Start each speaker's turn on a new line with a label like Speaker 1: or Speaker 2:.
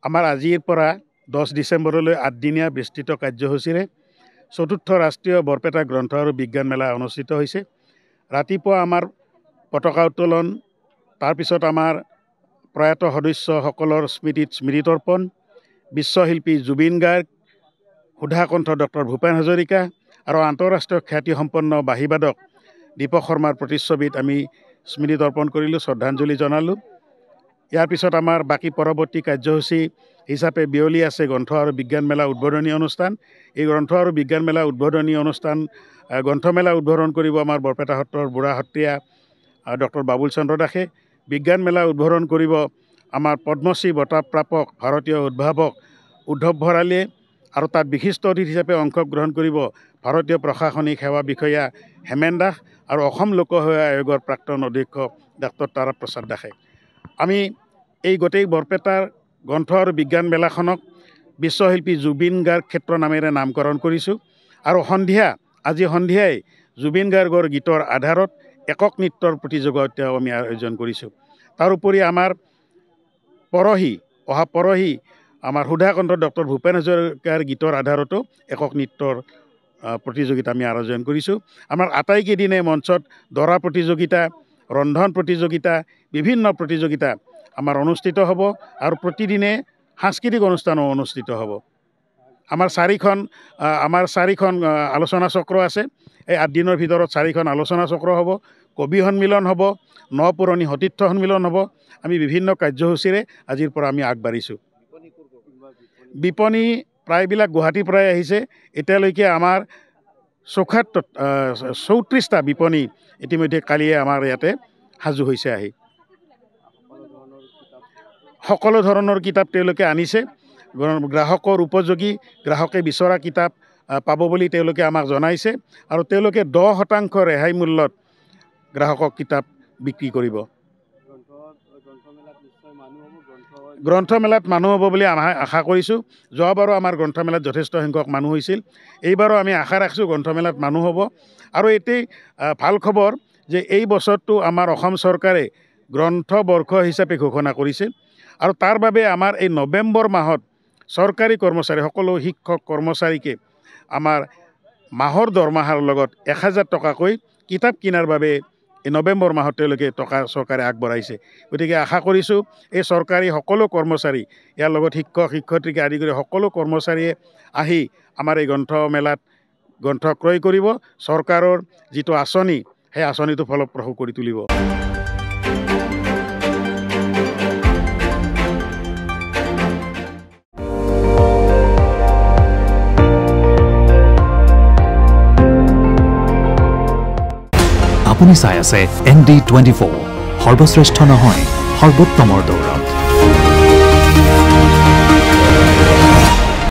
Speaker 1: আমাৰ আজিৰ পৰা 10 ডিচেম্বৰলৈ 8 দিনীয়া বিস্তৃত কাৰ্যসূচীৰে চতুৰ্থ ৰাষ্ট্ৰীয় বৰপেটা গ্ৰন্থ আৰু বিজ্ঞান মেলা অনুষ্ঠিত হৈছে। ৰাতিপুৱা আমাৰ পতাকা উত্তোলন, তাৰপিছত আমাৰ প্ৰয়াত সদস্যসকলৰ স্মৃতিত স্মৃতিতৰ্পণ, বিশ্বশিল্পী জুবিন গাৰ্গ, সুধাকণ্ঠ ডক্টৰ ভূপেন হাজৰিকা আৰু আন্তঃৰাষ্ট্ৰীয় খ্যাতিসম্পন্ন বাঁহীবাদক দীপক শৰ্মাৰ প্ৰতিচ্ছবিত আমি স্মৃতিতৰ্পণ কৰিলোঁ, শ্ৰদ্ধাঞ্জলি জনালোঁ। ইয়াৰ পিছত আমাৰ বাকী পৰৱৰ্তী কাৰ্যসূচী হিচাপে বিয়লি আছে গ্ৰন্থ আৰু বিজ্ঞান মেলা উদ্বোধনী অনুষ্ঠান। এই গ্ৰন্থ আৰু বিজ্ঞান মেলা উদ্বোধনী অনুষ্ঠান গ্ৰন্থমেলা উদ্বোধন কৰিব আমাৰ বৰপেটা সত্ৰৰ বুঢ়া সত্ৰীয়া ডক্টৰ বাবুল চন্দ্ৰ দাসে। বিজ্ঞান মেলা উদ্বোধন কৰিব আমাৰ পদ্মশ্ৰী বঁটা প্ৰাপক ভাৰতীয় উদ্ভাৱক উদ্ধৱ ভৰালীয়ে, আৰু তাত বিশিষ্ট অতিথি হিচাপে অংশগ্ৰহণ কৰিব ভাৰতীয় প্ৰশাসনিক সেৱা বিষয়া হেমেন দাস আৰু অসম লোকসেৱা আয়োগৰ প্ৰাক্তন অধ্যক্ষ ডাক্তৰ তাৰা প্ৰসাদ দাসে। আমি এই গোটেই বৰপেটাৰ গ্ৰন্থ আৰু বিজ্ঞান মেলাখনক বিশ্বশিল্পী জুবিন গাৰ্গ ক্ষেত্ৰ নামেৰে নামকৰণ কৰিছোঁ, আৰু আজি সন্ধিয়াই জুবিন গাৰ্গৰ গীতৰ আধাৰত একক নৃত্যৰ প্ৰতিযোগিতাও আমি আয়োজন কৰিছোঁ। তাৰোপৰি আমাৰ অহা পৰহি আমাৰ সুধাকণ্ঠ ডক্টৰ ভূপেন হাজৰিকাৰ গীতৰ আধাৰতো একক নৃত্যৰ প্ৰতিযোগিতা আমি আয়োজন কৰিছোঁ। আমাৰ আটাইকেইদিনে মঞ্চত দৰা প্ৰতিযোগিতা, ৰন্ধন প্ৰতিযোগিতা, বিভিন্ন প্ৰতিযোগিতা আমাৰ অনুষ্ঠিত হ'ব, আৰু প্ৰতিদিনে সাংস্কৃতিক অনুষ্ঠানো অনুষ্ঠিত হ'ব। আমাৰ চাৰিখন আলোচনা চক্ৰ আছে। এই 8 দিনৰ ভিতৰত 4খন আলোচনা চক্ৰ হ'ব, কবি সন্মিলন হ'ব, পুৰণি সতীৰ্থ সন্মিলন হ'ব। আমি বিভিন্ন কাৰ্যসূচীৰে আজিৰ পৰা আমি আগবাঢ়িছোঁ। বিপণী প্ৰায়বিলাক গুৱাহাটীৰ পৰাই আহিছে। এতিয়ালৈকে আমাৰ 34টা বিপণী ইতিমধ্যে কালিয়ে আমাৰ ইয়াতে সাজু হৈছে আহি। সকলো ধৰণৰ কিতাপ তেওঁলোকে আনিছে। গ্ৰাহকৰ উপযোগী, গ্ৰাহকে বিচৰা কিতাপ পাব বুলি তেওঁলোকে আমাক জনাইছে, আৰু তেওঁলোকে 10% ৰেহাই মূল্যত গ্ৰাহকক কিতাপ বিক্ৰী কৰিব। গ্ৰন্থমেলাত মানুহ হ'ব বুলি আশা কৰিছোঁ। যোৱাবাৰো আমাৰ গ্ৰন্থমেলাত যথেষ্ট সংখ্যক মানুহ হৈছিল। এইবাৰো আমি আশা ৰাখিছোঁ গ্ৰন্থমেলাত মানুহ হ'ব। আৰু এটি ভাল খবৰ যে এই বছৰটো আমাৰ অসম চৰকাৰে গ্ৰন্থ বৰ্ষ হিচাপে ঘোষণা কৰিছে, আৰু তাৰ বাবে আমাৰ এই নৱেম্বৰ মাহত চৰকাৰী কৰ্মচাৰী সকলো শিক্ষক কৰ্মচাৰীকে আমাৰ মাহৰ দৰমহাৰ লগত 1000 টকাকৈ কিতাপ কিনাৰ বাবে এই নৱেম্বৰ মাহত তেওঁলোকে টকা চৰকাৰে আগবঢ়াইছে। গতিকে আশা কৰিছোঁ এই চৰকাৰী সকলো কৰ্মচাৰী, ইয়াৰ লগত শিক্ষক শিক্ষয়িত্ৰীকে আদি কৰি সকলো কৰ্মচাৰীয়ে আহি আমাৰ এই গ্ৰন্থমেলাত গ্ৰন্থ ক্ৰয় কৰিব, চৰকাৰৰ যিটো আঁচনি সেই আঁচনিটো ফলপ্ৰসূ কৰি তুলিব।
Speaker 2: আপুনি চাই আছে ND24, সৰ্বশ্ৰেষ্ঠ নহয় সৰ্বোত্তমৰ দৌৰ।